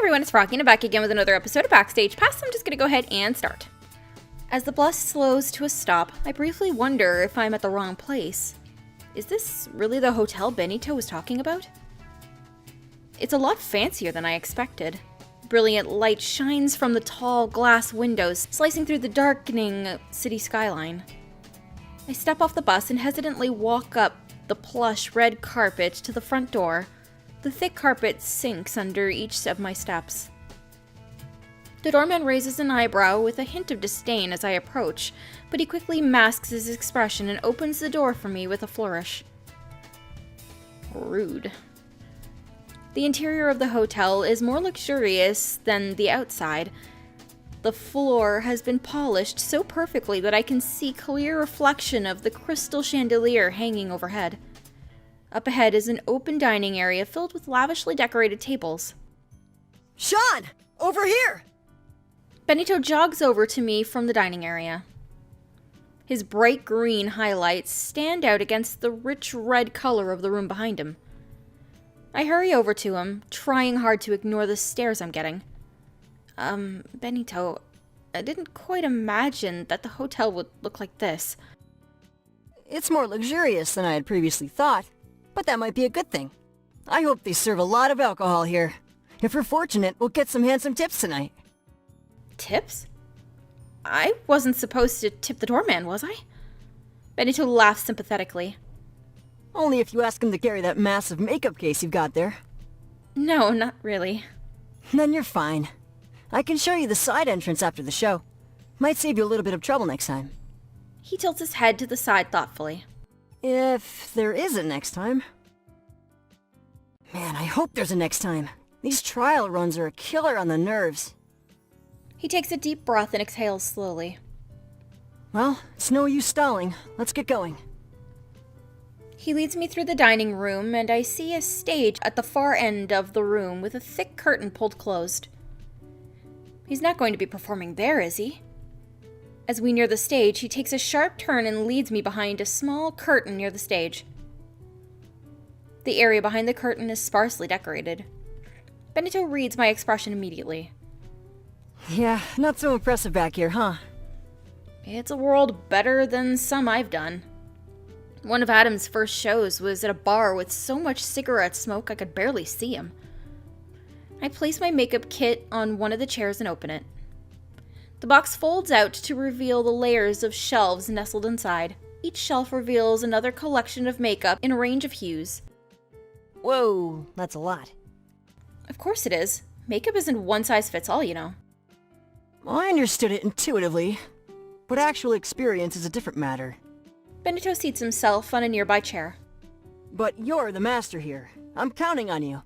everyone, it's Froggy and I'm back again with another episode of Backstage Pass. I'm just gonna go ahead and start. As the bus slows to a stop, I briefly wonder if I'm at the wrong place. Is this really the hotel Benito was talking about? It's a lot fancier than I expected. Brilliant light shines from the tall glass windows, slicing through the darkening city skyline. I step off the bus and hesitantly walk up the plush red carpet to the front door. The thick carpet sinks under each of my steps. The doorman raises an eyebrow with a hint of disdain as I approach, but he quickly masks his expression and opens the door for me with a flourish. Rude. The interior of the hotel is more luxurious than the outside. The floor has been polished so perfectly that I can see clear reflection of the crystal chandelier hanging overhead. Up ahead is an open dining area filled with lavishly decorated tables. Sean! Over here! Benito jogs over to me from the dining area. His bright green highlights stand out against the rich red color of the room behind him. I hurry over to him, trying hard to ignore the stares I'm getting. Benito, I didn't quite imagine that the hotel would look like this. It's more luxurious than I had previously thought, but that might be a good thing. I hope they serve a lot of alcohol here. If we're fortunate, we'll get some handsome tips tonight. Tips? I wasn't supposed to tip the doorman, was I? Benito laughs sympathetically. Only if you ask him to carry that massive makeup case you've got there. No, not really. Then you're fine. I can show you the side entrance after the show. Might save you a little bit of trouble next time. He tilts his head to the side thoughtfully. If there is a next time. Man, I hope there's a next time. These trial runs are a killer on the nerves. He takes a deep breath and exhales slowly. Well, it's no use stalling. Let's get going. He leads me through the dining room, and I see a stage at the far end of the room with a thick curtain pulled closed. He's not going to be performing there, is he? As we near the stage, he takes a sharp turn and leads me behind a small curtain near the stage. The area behind the curtain is sparsely decorated. Benito reads my expression immediately. Yeah, not so impressive back here, huh? It's a world better than some I've done. One of Adam's first shows was at a bar with so much cigarette smoke I could barely see him. I place my makeup kit on one of the chairs and open it. The box folds out to reveal the layers of shelves nestled inside. Each shelf reveals another collection of makeup in a range of hues. Whoa, that's a lot. Of course it is. Makeup isn't one size fits all, you know. Well, I understood it intuitively, but actual experience is a different matter. Benito seats himself on a nearby chair. But you're the master here. I'm counting on you.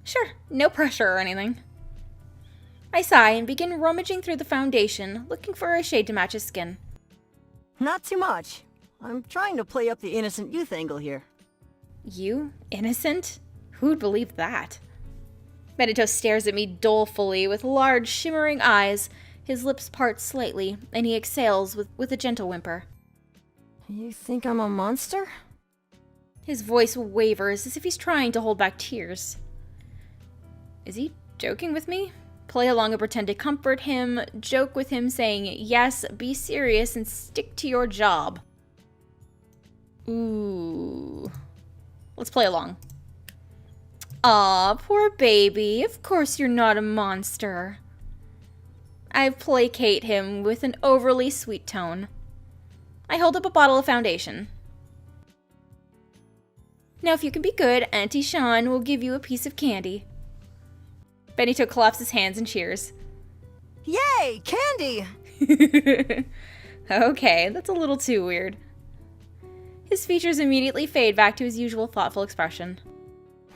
Sure, no pressure or anything. I sigh and begin rummaging through the foundation, looking for a shade to match his skin. Not too much. I'm trying to play up the innocent youth angle here. You? Innocent? Who'd believe that? Benito stares at me dolefully with large, shimmering eyes. His lips part slightly, and he exhales with a gentle whimper. You think I'm a monster? His voice wavers as if he's trying to hold back tears. Is he joking with me? Play along and pretend to comfort him, joke with him saying, yes, be serious and stick to your job. Ooh. Let's play along. Aw, poor baby. Of course you're not a monster. I placate him with an overly sweet tone. I hold up a bottle of foundation. Now if you can be good, Auntie Sean will give you a piece of candy. Benito claps his hands and cheers. Yay! Candy! Okay, that's a little too weird. His features immediately fade back to his usual thoughtful expression.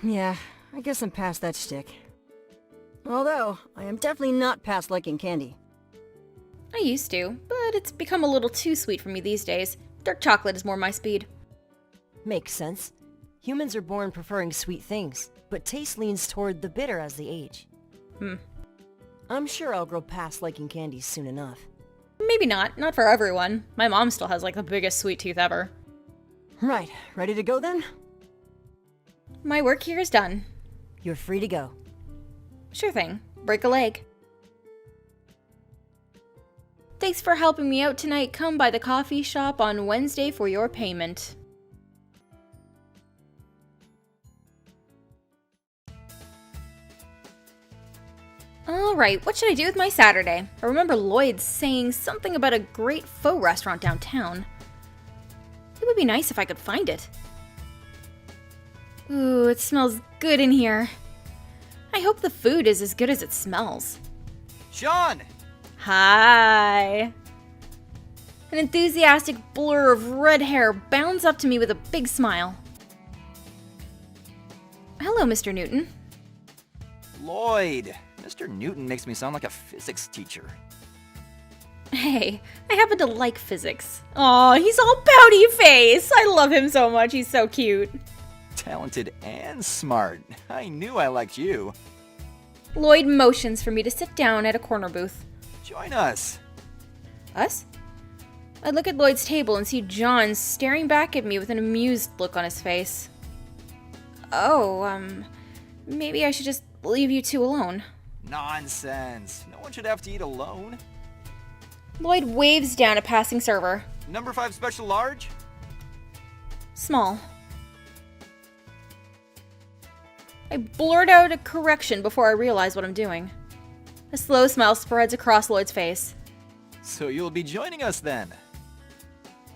Yeah, I guess I'm past that shtick. Although, I am definitely not past liking candy. I used to, but it's become a little too sweet for me these days. Dark chocolate is more my speed. Makes sense. Humans are born preferring sweet things, but taste leans toward the bitter as they age. I'm sure I'll grow past liking candy soon enough. Maybe not. Not for everyone. My mom still has like the biggest sweet tooth ever. Right, ready to go then? My work here is done. You're free to go. Sure thing. Break a leg. Thanks for helping me out tonight. Come by the coffee shop on Wednesday for your payment. Alright, what should I do with my Saturday? I remember Lloyd saying something about a great pho restaurant downtown. It would be nice if I could find it. Ooh, it smells good in here. I hope the food is as good as it smells. Sean! Hi! An enthusiastic blur of red hair bounds up to me with a big smile. Hello, Mr. Newton. Lloyd! Mr. Newton makes me sound like a physics teacher. Hey, I happen to like physics. Aw, he's all pouty face. I love him so much. He's so cute. Talented and smart. I knew I liked you. Lloyd motions for me to sit down at a corner booth. Join us. Us? I look at Lloyd's table and see John staring back at me with an amused look on his face. Oh, maybe I should just leave you two alone. Nonsense. No one should have to eat alone. Lloyd waves down a passing server. Number 5 special large? Small. I blurt out a correction before I realize what I'm doing. A slow smile spreads across Lloyd's face. So you'll be joining us then.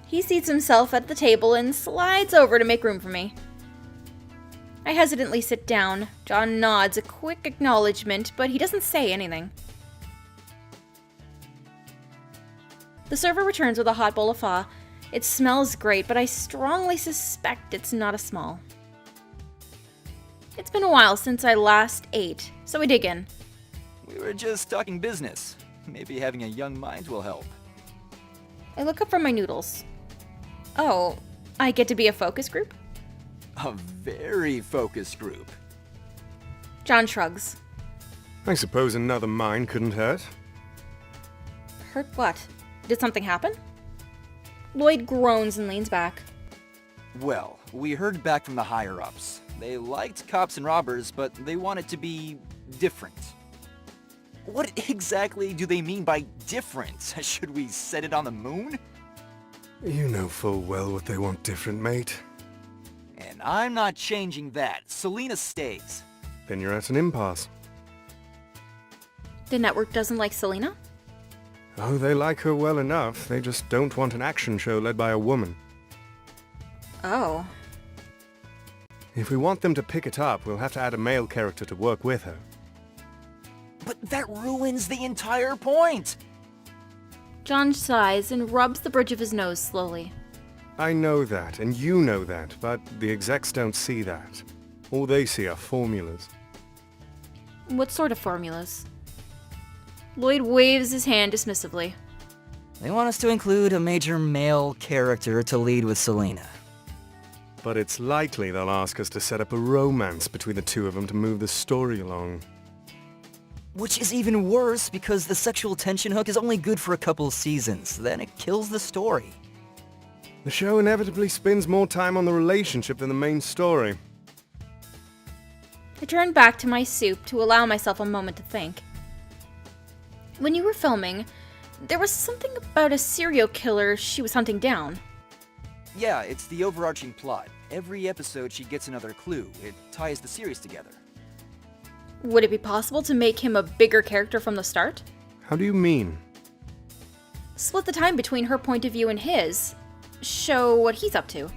He seats himself at the table and slides over to make room for me. I hesitantly sit down. John nods a quick acknowledgement, but he doesn't say anything. The server returns with a hot bowl of pho. It smells great, but I strongly suspect it's not a small. It's been a while since I last ate, so we dig in. We were just talking business. Maybe having a young mind will help. I look up from my noodles. Oh, I get to be a focus group? A very focused group. John shrugs. I suppose another mine couldn't hurt. Hurt what? Did something happen? Lloyd groans and leans back. Well, we heard back from the higher-ups. They liked cops and robbers, but they want it to be different. What exactly do they mean by different? Should we set it on the moon? You know full well what they want different, mate. And I'm not changing that. Selena stays. Then you're at an impasse. The network doesn't like Selena? Oh, they like her well enough. They just don't want an action show led by a woman. Oh. If we want them to pick it up, we'll have to add a male character to work with her. But that ruins the entire point! John sighs and rubs the bridge of his nose slowly. I know that, and you know that, but the execs don't see that. All they see are formulas. What sort of formulas? Lloyd waves his hand dismissively. They want us to include a major male character to lead with Selena. But it's likely they'll ask us to set up a romance between the two of them to move the story along. Which is even worse because the sexual tension hook is only good for a couple seasons. Then it kills the story. The show inevitably spends more time on the relationship than the main story. I turned back to my soup to allow myself a moment to think. When you were filming, there was something about a serial killer she was hunting down. Yeah, it's the overarching plot. Every episode she gets another clue. It ties the series together. Would it be possible to make him a bigger character from the start? How do you mean? Split the time between her point of view and his. Show what he's up to.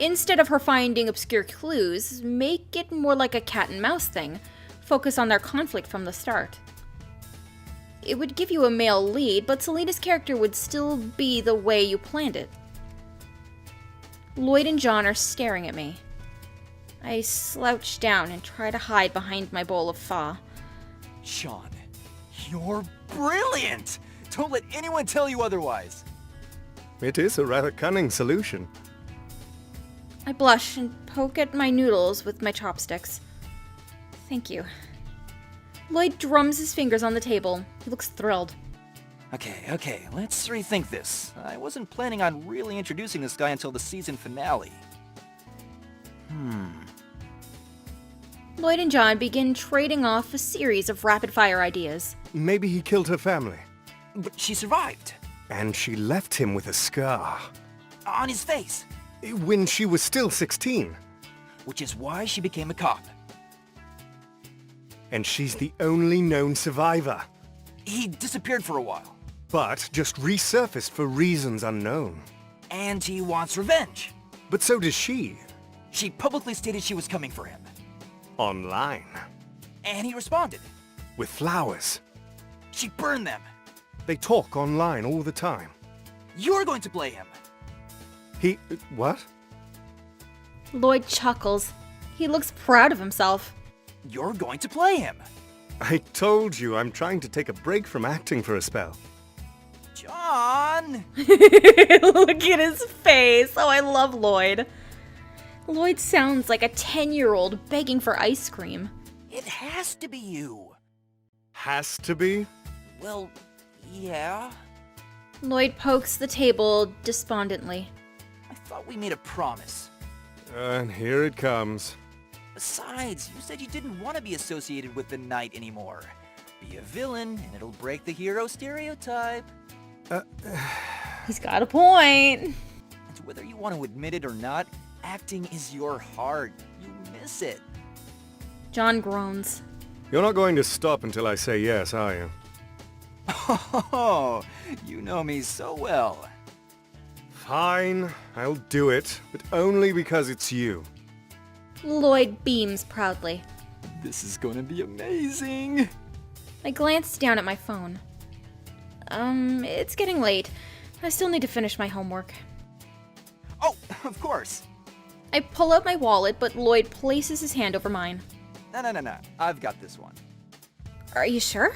Instead of her finding obscure clues, make it more like a cat and mouse thing. Focus on their conflict from the start. It would give you a male lead, but Selena's character would still be the way you planned it. Lloyd and John are staring at me. I slouch down and try to hide behind my bowl of pho. Sean, you're brilliant! Don't let anyone tell you otherwise. It is a rather cunning solution. I blush and poke at my noodles with my chopsticks. Thank you. Lloyd drums his fingers on the table. He looks thrilled. Okay, let's rethink this. I wasn't planning on really introducing this guy until the season finale. Lloyd and John begin trading off a series of rapid-fire ideas. Maybe he killed her family. But she survived. And she left him with a scar. On his face. When she was still 16. Which is why she became a cop. And she's the only known survivor. He disappeared for a while. But just resurfaced for reasons unknown. And he wants revenge. But so does she. She publicly stated she was coming for him. Online. And he responded. With flowers. She burned them. They talk online all the time. You're going to play him. He... what? Lloyd chuckles. He looks proud of himself. You're going to play him. I told you I'm trying to take a break from acting for a spell. John! Look at his face. Oh, I love Lloyd. Lloyd sounds like a 10-year-old begging for ice cream. It has to be you. Has to be? Well, yeah. Lloyd pokes the table despondently. I thought we made a promise. And here it comes. Besides, you said you didn't want to be associated with the Knight anymore. Be a villain, and it'll break the hero stereotype. He's got a point. And whether you want to admit it or not, acting is your heart. You miss it. John groans. You're not going to stop until I say yes, are you? Oh, you know me so well. Fine, I'll do it, but only because it's you. Lloyd beams proudly. This is gonna be amazing. I glance down at my phone. It's getting late. I still need to finish my homework. Oh, of course. I pull out my wallet, but Lloyd places his hand over mine. No. I've got this one. Are you sure?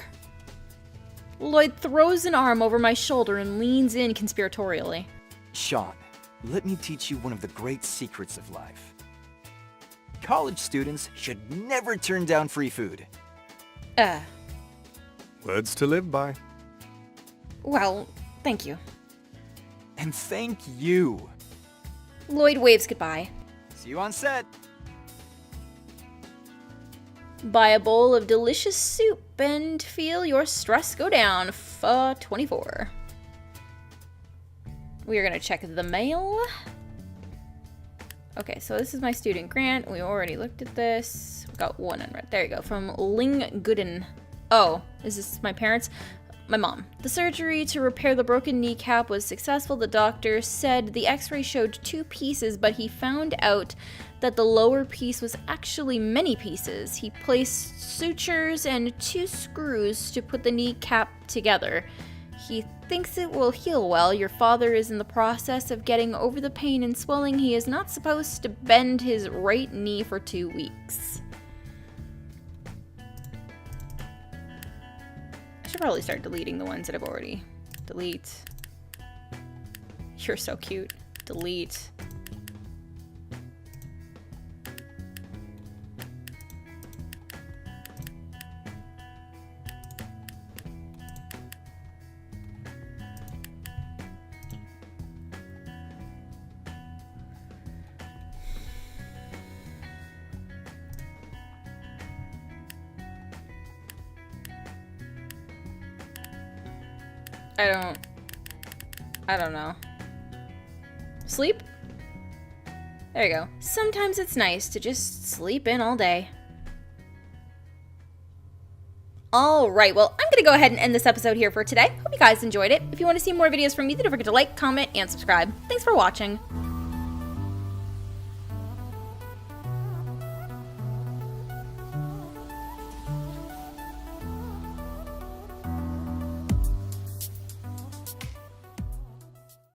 Lloyd throws an arm over my shoulder and leans in conspiratorially. Sean, let me teach you one of the great secrets of life. College students should never turn down free food. Words to live by. Well, thank you. And thank you. Lloyd waves goodbye. See you on set. Buy a bowl of delicious soup and feel your stress go down for 24. We are going to check the mail. Okay, so this is my student grant. We already looked at this. We got one unread. There you go. From Ling Gooden. Oh, is this my parents? My mom. The surgery to repair the broken kneecap was successful. The doctor said the x-ray showed 2 pieces, but he found out that the lower piece was actually many pieces. He placed sutures and 2 screws to put the kneecap together. He thinks it will heal well. Your father is in the process of getting over the pain and swelling. He is not supposed to bend his right knee for 2 weeks. I should probably start deleting the ones that I've already. Delete. You're so cute. Delete. I don't know. Sleep? There you go. Sometimes it's nice to just sleep in all day. Alright, well, I'm gonna go ahead and end this episode here for today. Hope you guys enjoyed it. If you want to see more videos from me, then don't forget to like, comment, and subscribe. Thanks for watching.